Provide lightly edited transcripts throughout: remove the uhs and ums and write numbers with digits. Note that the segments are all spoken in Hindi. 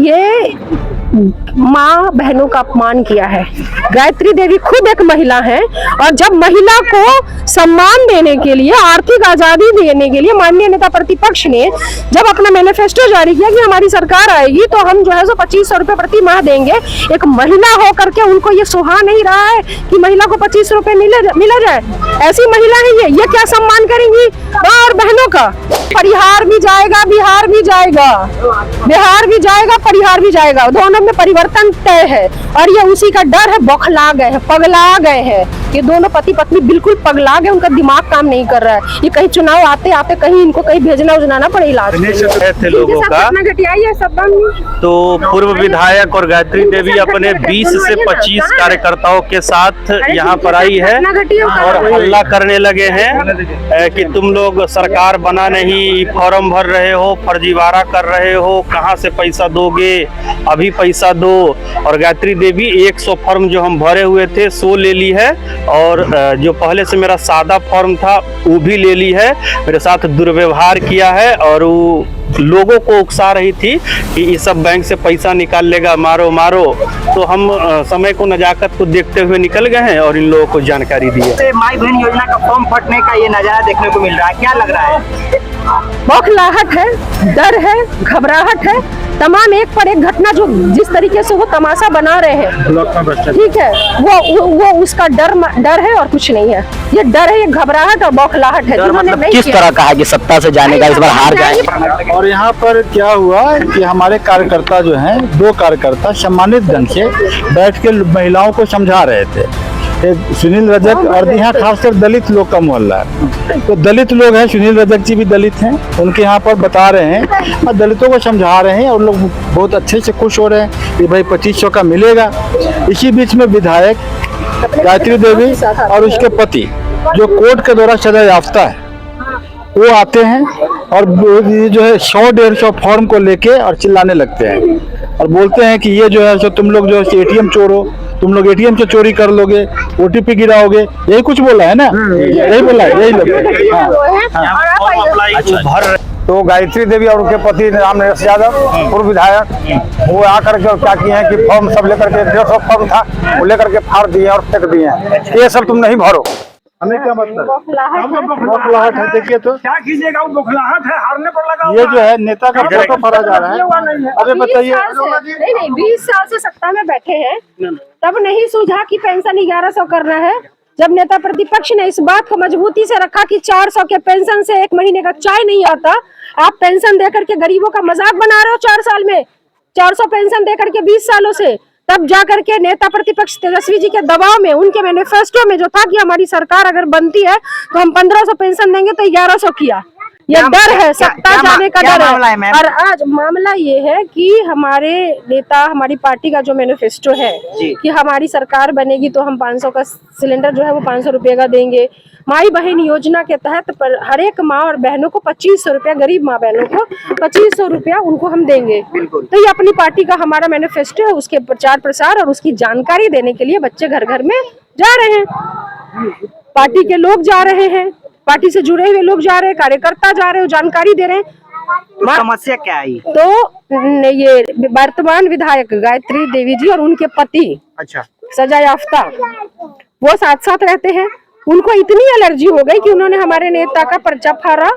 ये माँ बहनों का अपमान किया है। गायत्री देवी खुद एक महिला है और जब महिला को सम्मान देने के लिए, आर्थिक आजादी देने के लिए माननीय नेता प्रतिपक्ष ने जब अपना मैनिफेस्टो जारी किया कि हमारी सरकार आएगी तो हम जो है सो 2500 रुपए प्रति माह देंगे, एक महिला हो करके उनको ये सुहा नहीं रहा है कि महिला को 25 रुपए मिला जाए। ऐसी महिला है ये क्या सम्मान करेंगी माँ और बहनों का? परिहार भी जाएगा, बिहार भी जाएगा, बिहार भी जाएगा, परिहार भी जाएगा, दोनों में परिवर्तन तय है। और ये उसी का डर है, बौखला गए हैं, पगला गए हैं। ये दोनों पति पत्नी बिल्कुल पगला गए, उनका दिमाग काम नहीं कर रहा है। ये कहीं चुनाव आते आते कहीं इनको कहीं भेजना उजना पड़े इलाज थे लोगों का। तो पूर्व विधायक और गायत्री देवी अपने 20 से 25 कार्यकर्ताओं के साथ यहाँ पर आई है और हल्ला करने लगे हैं कि तुम लोग सरकार बना नहीं, फॉर्म भर रहे हो, फर्जीवाड़ा कर रहे हो, कहाँ से पैसा दोगे, अभी पैसा दो। और गायत्री देवी 100 फॉर्म जो हम भरे हुए थे 100 ले ली है और जो पहले से मेरा सादा फॉर्म था वो भी ले ली है। मेरे साथ दुर्व्यवहार किया है और वो लोगों को उकसा रही थी कि इस सब बैंक से पैसा निकाल लेगा, मारो मारो। तो हम समय को, नजाकत को देखते हुए निकल गए हैं और इन लोगों को जानकारी दी है। माई बहन योजना का फॉर्म फटने का ये नजारा देखने को मिल रहा है, क्या लग रहा है? बौखलाहट है, डर है, घबराहट है। तमाम एक पर एक घटना जो जिस तरीके से वो तमाशा बना रहे हैं, ठीक है, वो उसका डर है और कुछ नहीं है। ये डर है, ये घबराहट और बौखलाहट है। मतलब किस तरह का है कि सत्ता से जाने का इस बार हार जाए? और यहाँ पर क्या हुआ कि हमारे कार्यकर्ता जो हैं, 2 कार्यकर्ता सम्मानित ढंग से बैठ के महिलाओं को समझा रहे थे। सुनील रजक और यहाँ खासकर दलित लोग का मोहल्ला है, तो दलित लोग हैं, सुनील रजक जी भी दलित हैं, उनके यहाँ पर बता रहे हैं और दलितों को समझा रहे हैं और लोग बहुत अच्छे से खुश हो रहे हैं कि भाई 2500 का मिलेगा। इसी बीच में विधायक गायत्री देवी और उसके पति जो कोर्ट के द्वारा सजा याफ्ता है वो आते हैं और ये जो है 100-150 फॉर्म को लेके और चिल्लाने लगते हैं और बोलते हैं कि ये जो है सो तुम लोग जो है एटीएम चोर हो, तुम लोग एटीएम से चोरी कर लोगे, ओटीपी गिराओगे, यही कुछ बोला है ना, यही बोला है, यही लोग। तो गायत्री देवी और उनके पति राम नरेश यादव पूर्व विधायक वो आकर के क्या किए हैं कि फॉर्म सब लेकर के 150 फॉर्म था वो लेकर के फाड़ दिए और फेंक दिए हैं। ये सब तुम नहीं भरो। हमें क्या मतलब बौखलाहट है? देखिए तो क्या कीजिएगा, वो बौखलाहट है, हारने पर लगा। ये जो है नेता का फोटो भरा जा रहा है। अरे बताइए, नहीं 20 साल से सत्ता में बैठे हैं, तब नहीं सूझा कि पेंशन 1100 करना है। जब नेता प्रतिपक्ष ने इस बात को मजबूती से रखा कि 400 के पेंशन से 1 महीने का चाय नहीं आता, आप पेंशन देकर के गरीबों का मजाक बना रहे हो 4 साल में, 400 पेंशन देकर के 20 सालों से, तब जाकर के नेता प्रतिपक्ष तेजस्वी जी के दबाव में, उनके मैनिफेस्टो में जो था कि हमारी सरकार अगर बनती है तो हम 1500 पेंशन देंगे, तो 1100 किया। ये डर है, सत्ता जाने का डर है। और आज मामला ये है कि हमारे नेता, हमारी पार्टी का जो मैनिफेस्टो है कि हमारी सरकार बनेगी तो हम 500 का सिलेंडर जो है वो 500 रुपए का देंगे। माई बहन योजना के तहत पर हर एक माँ और बहनों को 2500 रुपया, गरीब माँ बहनों को 2500 रुपया उनको हम देंगे। तो ये अपनी पार्टी का हमारा मैनिफेस्टो है, उसके प्रचार प्रसार और उसकी जानकारी देने के लिए बच्चे घर घर में जा रहे हैं, पार्टी के लोग जा रहे हैं, पार्टी से जुड़े हुए लोग जा रहे हैं, कार्यकर्ता जा रहे हैं, जानकारी दे रहे हैं। तो समस्या क्या आई? तो ये वर्तमान विधायक गायत्री देवी जी और उनके पति, अच्छा, सजा याफ्ता, वो साथ साथ रहते हैं। उनको इतनी एलर्जी हो गई कि उन्होंने हमारे नेता का पर्चा फाड़ा।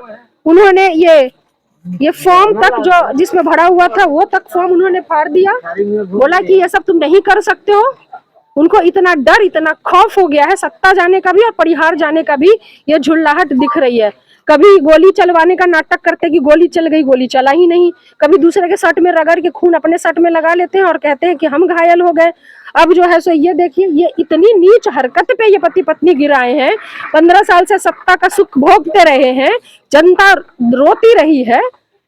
उन्होंने ये फॉर्म तक जो जिसमें भरा हुआ था वो तक फॉर्म उन्होंने फाड़ दिया, बोला कि ये सब तुम नहीं कर सकते हो। उनको इतना डर, इतना खौफ हो गया है सत्ता जाने का भी और परिहार जाने का भी। ये झुल्लाहट दिख रही है। कभी गोली चलवाने का नाटक करते कि गोली चल गई, गोली चला ही नहीं। कभी दूसरे के शर्ट में रगड़ के खून अपने शर्ट में लगा लेते हैं और कहते हैं कि हम घायल हो गए। अब जो है सो ये देखिए, ये इतनी नीच हरकत पे ये पति पत्नी गिराए हैं। 15 साल से सत्ता का सुख भोगते रहे हैं, जनता रोती रही है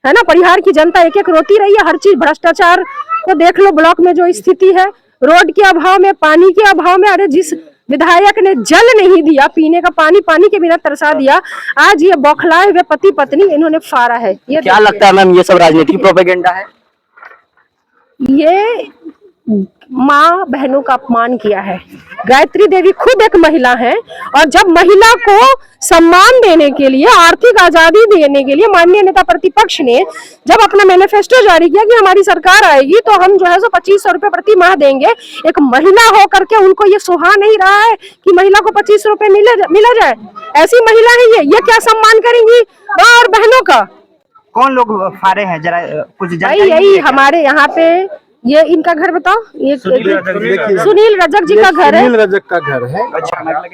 ना, परिहार की जनता एक एक रोती रही है। हर चीज, भ्रष्टाचार को देख लो, ब्लॉक में जो स्थिति है, रोड के अभाव में, पानी के अभाव में, अरे जिस विधायक ने जल नहीं दिया, पीने का पानी के बिना तरसा दिया, आज ये बौखलाए हुए पति पत्नी इन्होंने फाड़ा है। ये क्या लगता है मैम, ये सब राजनीतिक प्रोपेगेंडा है? ये माँ बहनों का अपमान किया है। गायत्री देवी खुद एक महिला है, और जब महिला को सम्मान देने के लिए, आर्थिक आजादी देने के लिए माननीय नेता प्रतिपक्ष ने जब अपना मैनिफेस्टो जारी किया कि हमारी सरकार आएगी तो हम जो है 2500 रुपए प्रति माह देंगे, एक महिला हो करके उनको ये सुहा नहीं रहा है कि महिला को 25 रुपए मिला जाए। ऐसी महिला है ये क्या सम्मान करेंगी माँ और बहनों का? कौन लोग फारे हैं, जरा कुछ जानकारी? यही हमारे यहाँ पे, ये इनका घर बताओ, ये सुनील रजक जी का घर है। सुनील रजक का घर है।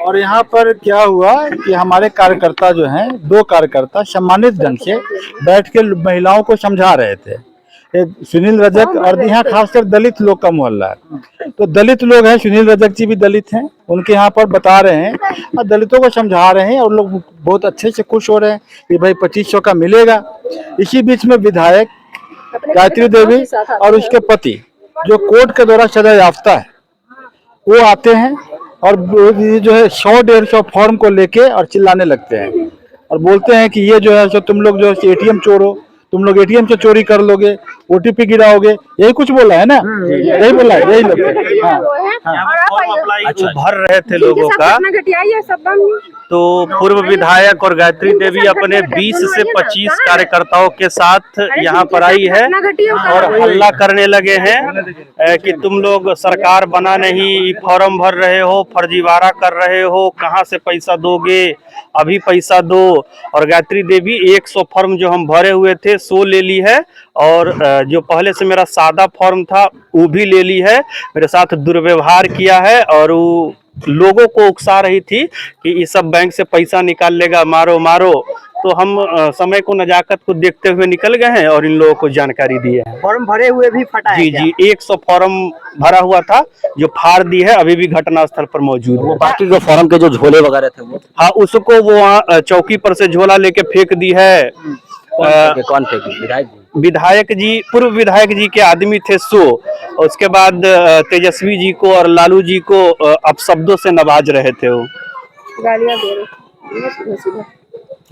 और यहाँ पर क्या हुआ कि हमारे कार्यकर्ता जो हैं, 2 कार्यकर्ता सम्मानित ढंग से बैठ के महिलाओं को समझा रहे थे। सुनील रजक और यहाँ खासकर दलित लोग का मोहल्ला है, तो दलित लोग हैं, सुनील रजक जी भी दलित हैं, उनके यहाँ पर बता रहे हैं और दलितों को समझा रहे हैं, और लोग बहुत अच्छे से खुश हो रहे हैं कि भाई 2500 का मिलेगा। इसी बीच में विधायक गायत्री देवी और उसके पति जो कोर्ट के द्वारा सजा याफ्ता है, वो आते हैं और ये जो है 100-150 फॉर्म को लेके और चिल्लाने लगते हैं और बोलते हैं कि ये जो है सो तुम लोग जो है एटीएम चोर हो, तुम लोग एटीएम से चोरी कर लोगे, ओटीपी गिराओगे, यही कुछ बोला है ना, यही बोला है, यही लोग भर रहे थे लोगों का। तो पूर्व विधायक और गायत्री देवी अपने 20 से 25 कार्यकर्ताओं के साथ यहाँ पर आई है और हल्ला करने लगे हैं कि तुम लोग सरकार बना नहीं, फॉर्म भर रहे हो, फर्जीवाड़ा कर रहे हो, कहाँ से पैसा दोगे, अभी पैसा दो। और गायत्री देवी 100 फॉर्म जो हम भरे हुए थे 100 ले ली है, और जो पहले से मेरा सादा फॉर्म था वो भी ले ली है। मेरे साथ दुर्व्यवहार किया है और वो लोगों को उकसा रही थी कि ये सब बैंक से पैसा निकाल लेगा, मारो मारो। तो हम समय को, नजाकत को देखते हुए निकल गए हैं और इन लोगों को जानकारी दी है। फॉर्म भरे हुए भी फटा है? जी 100 फॉर्म भरा हुआ था जो फाड़ दी है, अभी भी घटना स्थल पर मौजूद है। वो बाकी के फॉर्म के जो झोले वगैरह थे वो, हाँ, उसको वो वहाँ चौकी पर से झोला लेके फेंक दी है। कौन फेंकी? विधायक जी? विधायक जी, पूर्व विधायक जी के आदमी थे 100। उसके बाद तेजस्वी जी को और लालू जी को अपशब्दों से नवाज रहे थे, वो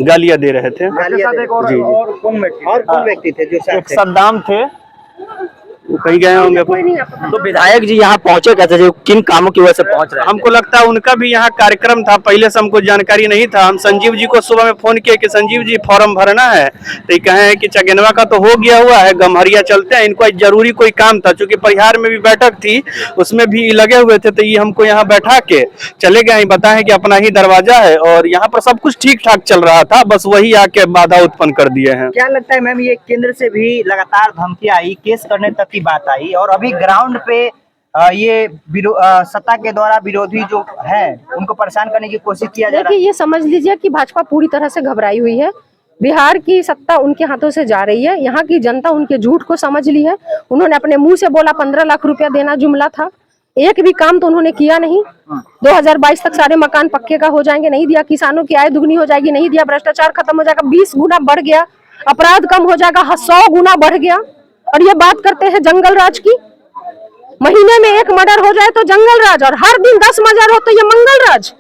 गालियां दे रहे थे। और कौन व्यक्ति थे जो सद्दाम थे, वो कहीं गए होंगे। तो विधायक जी यहाँ पहुंचे कैसे, जो किन कामों की वजह से पहुंच रहे हैं? हमको लगता है उनका भी यहाँ कार्यक्रम था, पहले से हमको जानकारी नहीं था। हम संजीव जी को सुबह में फोन किए कि संजीव जी फॉर्म भरना है, तो ये कहे कि चगेनवा का तो हो गया हुआ है, गम्हरिया चलते हैं, इनको जरूरी कोई काम था। चूंकि परिहार में भी बैठक थी, उसमें भी लगे हुए थे, तो ये हमको यहाँ बैठा के चले गए। बताए कि अपना ही दरवाजा है और यहाँ पर सब कुछ ठीक ठाक चल रहा था, बस वही आके बाधा उत्पन्न कर दिए हैं। क्या लगता है मैम, ये केंद्र से भी लगातार धमकी आई, केस करने तक की बात आई, और अभी ग्राउंड पे ये सत्ता के द्वारा विरोधी जो है उनको परेशान करने की कोशिश किया जा रहा है? देखिए, ये समझ लीजिए कि भाजपा पूरी तरह से घबराई हुई है। बिहार की सत्ता उनके हाथों से जा रही है, यहाँ की जनता उनके झूठ को समझ ली है। उन्होंने अपने मुंह से बोला 15 लाख रुपया देना जुमला था, एक भी काम तो उन्होंने किया नहीं। 2022 तक सारे मकान पक्के का हो जाएंगे, नहीं दिया। किसानों की आय दुगनी हो जाएगी, नहीं दिया। भ्रष्टाचार खत्म हो जाएगा, 20 गुना बढ़ गया। अपराध कम हो जाएगा, 100 गुना बढ़ गया। और ये बात करते हैं जंगल राज की। महीने में 1 मर्डर हो जाए तो जंगल राज, और हर दिन 10 मर्डर हो तो ये मंगल राज।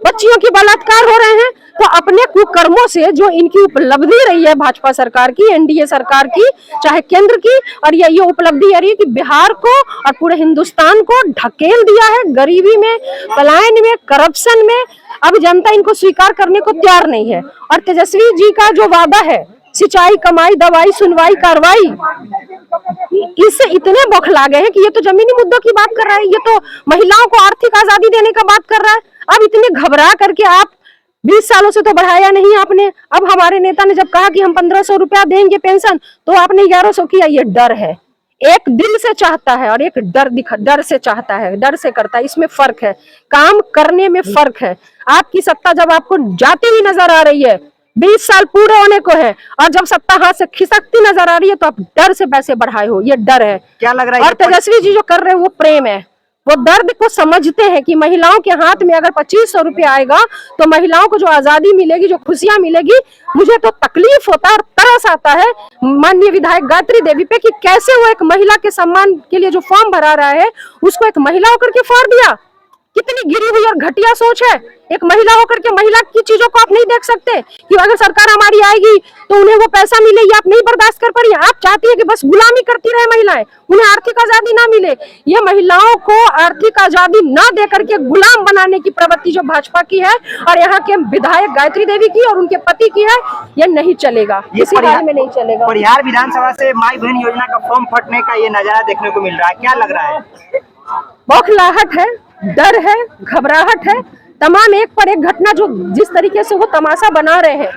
बच्चियों की बलात्कार हो रहे हैं। तो अपने कुकर्मों से जो इनकी उपलब्धि रही है भाजपा सरकार की, एनडीए सरकार की, चाहे केंद्र की, और ये उपलब्धि आ रही है कि बिहार को और पूरे हिंदुस्तान को ढकेल दिया है गरीबी में, पलायन में, करप्शन में। अब जनता इनको स्वीकार करने को तैयार नहीं है। और तेजस्वी जी का जो वादा है, सिंचाई, कमाई, दवाई, सुनवाई, कार्रवाई, इससे इतने बौखला गए हैं कि ये तो जमीनी मुद्दों की बात कर रहा है, ये तो महिलाओं को आर्थिक आजादी देने का बात कर रहा है। अब इतने घबरा करके आप 20 सालों से तो बढ़ाया नहीं आपने। अब हमारे नेता ने जब कहा कि हम 1500 रुपया देंगे पेंशन, तो आपने 1100 किया। ये डर है, एक दिल से चाहता है और एक डर से चाहता है, डर से करता है। इसमें फर्क है, काम करने में फर्क है। आपकी सत्ता जब आपको जाती हुई नजर आ रही है, 20 साल पूरे होने को है, और जब सत्ता हाथ से खिसकती नजर आ रही है, तो आप डर से पैसे बढ़ाए हो। ये डर है। क्या लग रहा है? और तेजस्वी जी जो कर रहे हैं वो प्रेम है। वो दर्द को समझते हैं कि महिलाओं के हाथ में अगर 2500 रुपया आएगा तो महिलाओं को जो आजादी मिलेगी, जो खुशियां मिलेगी। मुझे तो तकलीफ होता है और तरस आता है माननीय विधायक गायत्री देवी पे कि कैसे वो एक महिला के सम्मान के लिए जो फॉर्म भरा रहा है, उसको एक महिला होकर के फाड़ दिया। कितनी गिरी हुई और घटिया सोच है। एक महिला होकर के महिला की चीजों को आप नहीं देख सकते कि अगर सरकार हमारी आएगी तो उन्हें वो पैसा मिले, ये आप नहीं बर्दाश्त कर पा रही। आप चाहती है कि बस गुलामी करती रहे महिलाएं, उन्हें आर्थिक आजादी ना मिले। ये महिलाओं को आर्थिक आजादी ना दे करके गुलाम बनाने की प्रवृत्ति जो भाजपा की है और यहाँ के विधायक गायत्री देवी की और उनके पति की है, ये नहीं चलेगा, किसी हाल में नहीं चलेगा। परिहार विधानसभा से माई बहन योजना का फॉर्म फटने का ये नजारा देखने को मिल रहा है, क्या लग रहा है? बौखलाहट है, डर है, घबराहट है। तमाम एक पर एक घटना जो जिस तरीके से वो तमाशा बना रहे हैं,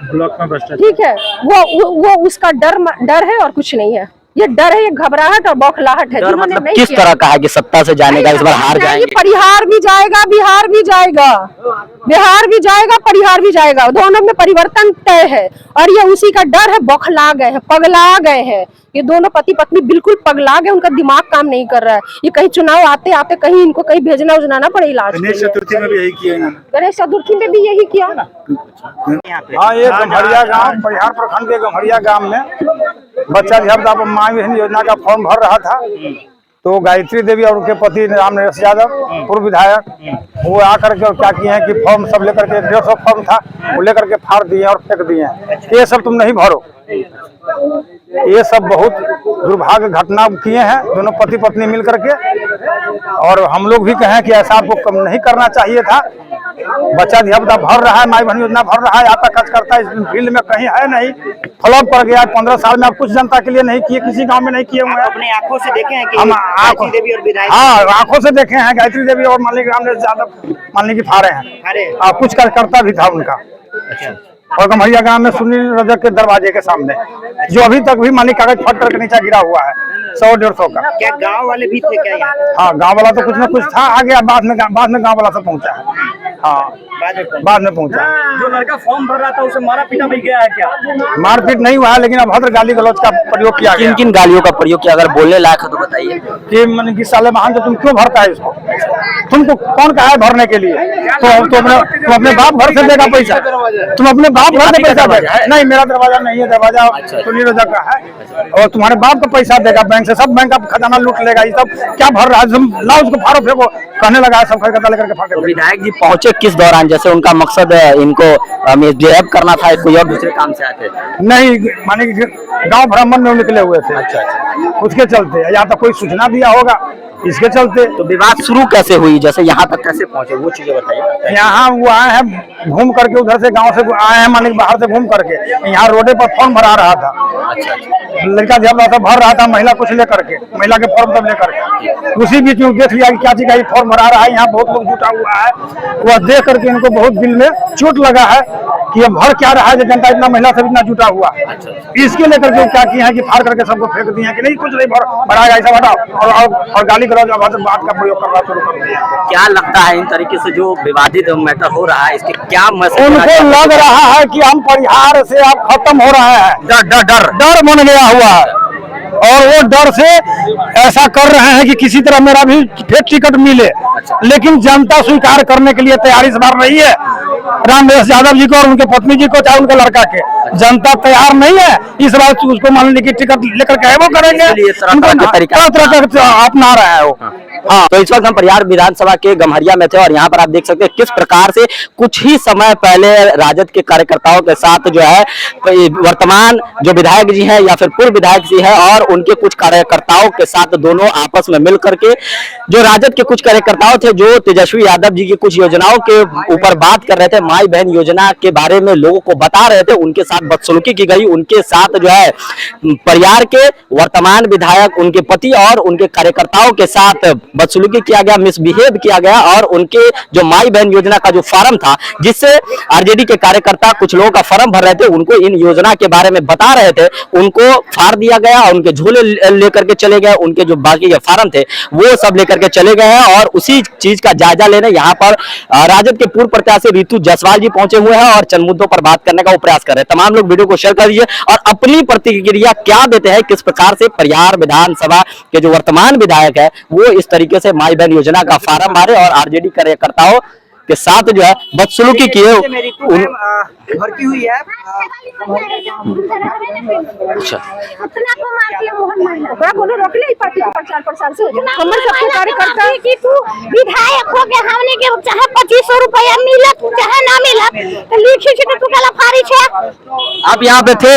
ठीक है, वो उसका डर है और कुछ नहीं है। ये डर है, ये घबराहट और बौखलाहट है। मतलब किस तरह का है कि सत्ता से जाने का इस बार हार जाएंगे? परिहार भी जाएगा, बिहार भी जाएगा, बिहार भी जाएगा, परिहार भी जाएगा, दोनों में परिवर्तन तय है। और ये उसी का डर है, बौखला गए हैं, पगला गए हैं। ये दोनों पति पत्नी बिल्कुल पगला गए, उनका दिमाग काम नहीं कर रहा है। ये कहीं चुनाव आते आते कहीं इनको कहीं भेजना उजना ना पड़े इलाज। गणेश चतुर्थी में भी यही किया इन्होंने। गणेश चतुर्थी में भी यही किया। हाँ, ये गम्हरिया गांव, परिहार प्रखंड के गम्हरिया गांव में बच्चा जब माई बहन योजना का फॉर्म भर रहा था तो गायत्री देवी और उनके पति राम नरेश यादव, पूर्व विधायक, वो आकर के और क्या किए हैं कि फॉर्म सब लेकर के 150 फॉर्म था, वो लेकर के फाड़ दिए और फेंक दिए हैं। ये सब तुम नहीं भरो। ये सब बहुत दुर्भाग्य घटना किए हैं दोनों पति पत्नी मिल करके। और हम लोग भी कहें कि ऐसा आपको कम नहीं करना चाहिए था। बच्चा धियापुता भर रहा है, माई बहन योजना भर रहा है, आता खर्च करता है, इस फील्ड में कहीं है नहीं, फ्लॉप पड़ गया। 15 साल में आप कुछ जनता के लिए नहीं किए, किसी गांव में नहीं किए हुए हैं। अपने आंखों से देखे हैं कि हम गायत्री देवी और विधायक, हाँ, आंखों से देखे हैं गायत्री देवी और माननीय राम नरेश यादव माननीय की फाड़े हैं। कुछ करता भी था उनका। और गम्हरिया गांव में सुनील रजक के दरवाजे के सामने जो अभी तक भी मालिक कागज फट करके नीचे गिरा हुआ है 100-150 का। क्या गांव वाले भी थे क्या यहाँ? हाँ, गांव वाला तो कुछ न कुछ था, आ गया बाद में गांव वाला सब पहुंचा है। हाँ, बाद में पहुंचा। जो लड़का फॉर्म भर रहा था उसे मारा पीटा भी गया है क्या? मारपीट नहीं हुआ है, लेकिन अभद्र गाली गलौज का प्रयोग किया गया। किन गालियों का प्रयोग किया, अगर बोलने लायक है तो बताइए। कि मन की साले महान, तो तुम क्यों भरता है इसको? तुमको कौन कहा है भरने के लिए? तो अपने बाप घर से देगा पैसा, तुम अपने बाप घर से पैसा देगा। नहीं, मेरा दरवाजा नहीं है, दरवाजा सुनील रजक का है और तुम्हारे बाप का पैसा देगा बैंक से, सब बैंक का खजाना लूट लेगा। ये सब क्या भर रहा है? तुम लाओ उसको, फाड़ो फेंको, कहने लगा है सब खरीदा लेकर के फाड़। विधायक जी पहुंचे किस दौरान, जैसे उनका मकसद इनको मिसबिहेव करना था, कोई और दूसरे काम से आते? नहीं, माने गांव भ्रमण में निकले हुए थे। अच्छा, उसके चलते या तो कोई सूचना दिया होगा, इसके चलते। तो विवाद शुरू कैसे हुई, जैसे यहाँ तक कैसे पहुंचे, वो चीजें बताइए। यहाँ वो आए हैं घूम करके, उधर से गांव से आए हैं, माने बाहर से घूम करके यहाँ रोडे पर फॉर्म भरा रहा था। अच्छा, लड़का जब भर रहा था, महिला कुछ लेकर के, महिला के फॉर्म तब लेकर के, उसी बीच में देख लिया कि क्या चीज का फॉर्म भरा रहा है। यहाँ बहुत लोग जुटा हुआ है, वह देख करके इनको बहुत दिल में चोट लगा है कि ये भर क्या रहा है, जो जनता इतना महिला सब इतना जुटा हुआ। इसके लेकर के क्या किया है कि फाड़ करके सबको फेंक दिए कि नहीं कुछ नहीं भराएगा, ऐसा हटाओ, और गाली गलौज बात का प्रयोग करना शुरू कर दिया। क्या लगता है इन तरीके से जो विवादित मैटर हो रहा है, इसके क्या मैसेज? उनको लग रहा है कि हम परिहार से अब खत्म हो रहे हैं, डर बन गया हुआ है और वो डर से ऐसा कर रहे हैं कि किसी तरह मेरा भी फेक टिकट मिले। लेकिन जनता स्वीकार करने के लिए तैयार इस बार नहीं है। राम नरेश यादव जी को और उनके पत्नी जी को, चाहे उनके लड़का के, जनता तैयार नहीं है इस बार उसको मानने की टिकट लेकर के वो करेंगे, तरह का अपना रहा है वो। हाँ, तो इस वक्त हम परिहार विधानसभा के गम्हरिया में थे और यहाँ पर आप देख सकते हैं किस प्रकार से कुछ ही समय पहले राजद के कार्यकर्ताओं के साथ जो है वर्तमान जो विधायक जी हैं या फिर पूर्व विधायक जी हैं और उनके कुछ कार्यकर्ताओं के साथ दोनों आपस में मिल करके, जो राजद के कुछ कार्यकर्ताओं थे जो तेजस्वी यादव जी की कुछ योजनाओं के ऊपर बात कर रहे थे, माई बहन योजना के बारे में लोगों को बता रहे थे, उनके साथ बदसलूकी की गई। उनके साथ जो है परिहार के वर्तमान विधायक, उनके पति और उनके कार्यकर्ताओं के साथ बदसलूकी किया गया, मिसबिहेव किया गया और उनके जो माई बहन योजना का जो फॉर्म था, जिससे आरजेडी के कार्यकर्ता कुछ लोगों का फॉर्म भर रहे थे, उनको इन योजना के बारे में बता रहे थे, उनको फाड़ दिया गया, उनके झोले लेकर के चले गए, उनके जो बाकी के फॉर्म थे वो सब लेकर के चले गए हैं। और उसी चीज का जायजा लेने यहाँ पर राजद के पूर्व प्रत्याशी रितु जायसवाल जी पहुंचे हुए हैं और चंद मुद्दों पर बात करने का वो प्रयास कर रहे हैं। तमाम लोग वीडियो को शेयर कर दीजिए और अपनी प्रतिक्रिया क्या देते हैं, किस प्रकार से परिहार विधानसभा के जो वर्तमान विधायक है वो इस तरीके से माई बहन योजना का फार्म मारे और आरजेडी कार्यकर्ताओं के साथ जो है बदसलूकी किए भर्ती हुई है। अच्छा, प्रचार प्रसार से हमारे सबके कार्यकर्ता कि तू विधायक हो के हमने के चाहे 2500 रुपया मिलत चाहे ना मिलत तो लिखी छी तो तू कला फारी छे। आप यहाँ पे थे?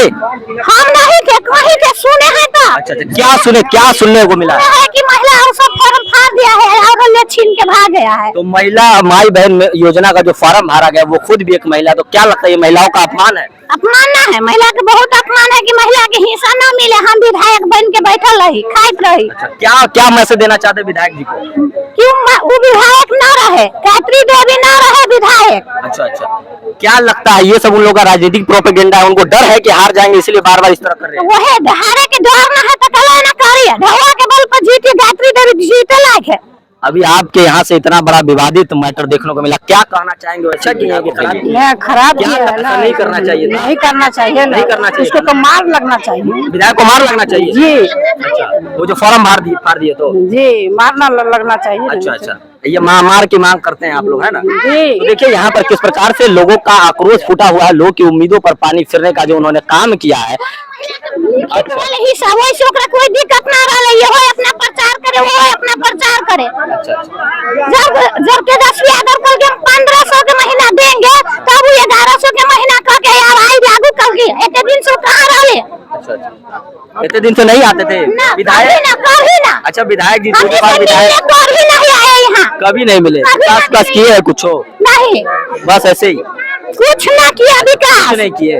हम नहीं थे, कहीं के सुने हैं तो। अच्छा अच्छा, क्या सुनने को मिला है कि महिला और सब फॉर्म फाड़ दिया है और ले छीन के भाग गया है। तो महिला माई बहन योजना का जो फॉर्म भरा गया वो खुद भी एक महिला, तो क्या लगता है ये महिलाओं का अपमान है? अपमान ना है, महिला के बहुत अपमान है कि महिला के हिस्सा न मिले। हम विधायक बन के बैठल रही खाइत रही। अच्छा, क्या मैसेज देना चाहते विधायक जी को? क्यों वो विधायक न रहे, गायत्री देवी न रहे विधायक। अच्छा अच्छा, क्या लगता है ये सब उन लोगों का राजनीतिक प्रोपेगेंडा है? उनको डर है कि हार जाएंगे इसलिए बार बार इस तरह कर रहे हैं? वो है हारे के डर न है तो कला न करिए, ढवा के बल पर जीती गायत्री देवी जीते लायक है। अभी आपके यहाँ से इतना बड़ा विवादित मैटर देखने को मिला, क्या कहना चाहेंगे? अच्छा किया है कि खराब किया? खराब क्या नहीं करना चाहिए था? नहीं करना चाहिए, नहीं करना चाहिए, उसको तो मार लगना चाहिए। विधायक को मार लगना चाहिए जी। अच्छा, वो जो फॉर्म फाड़ दिए तो जी मारना लगना चाहिए। अच्छा अच्छा, ये मार की मांग करते हैं आप लोग, है ना? जी। तो देखिए यहाँ पर किस प्रकार से लोगों का आक्रोश फूटा हुआ है, लोगों की उम्मीदों पर पानी फिरने का जो उन्होंने काम किया है। कोई दिक्कत ना रहा, ये हो अपना प्रचार करे, वो अपना प्रचार करे। जब तेजस्वी यादव कल के 1500 के महीना देंगे तब 1100 के महीना कह के यार आई लागू कर के एक दिन से कहां रहे। अच्छा अच्छा, इतने दिन से नहीं आते थे विधायक? कभी ना। अच्छा, विधायक जी दूसरी बार विधायक कभी नहीं आए यहाँ, कभी नहीं मिले? विकास किए है कुछ हो? नहीं, बस ऐसे ही कुछ ना किया विकास, नहीं किए।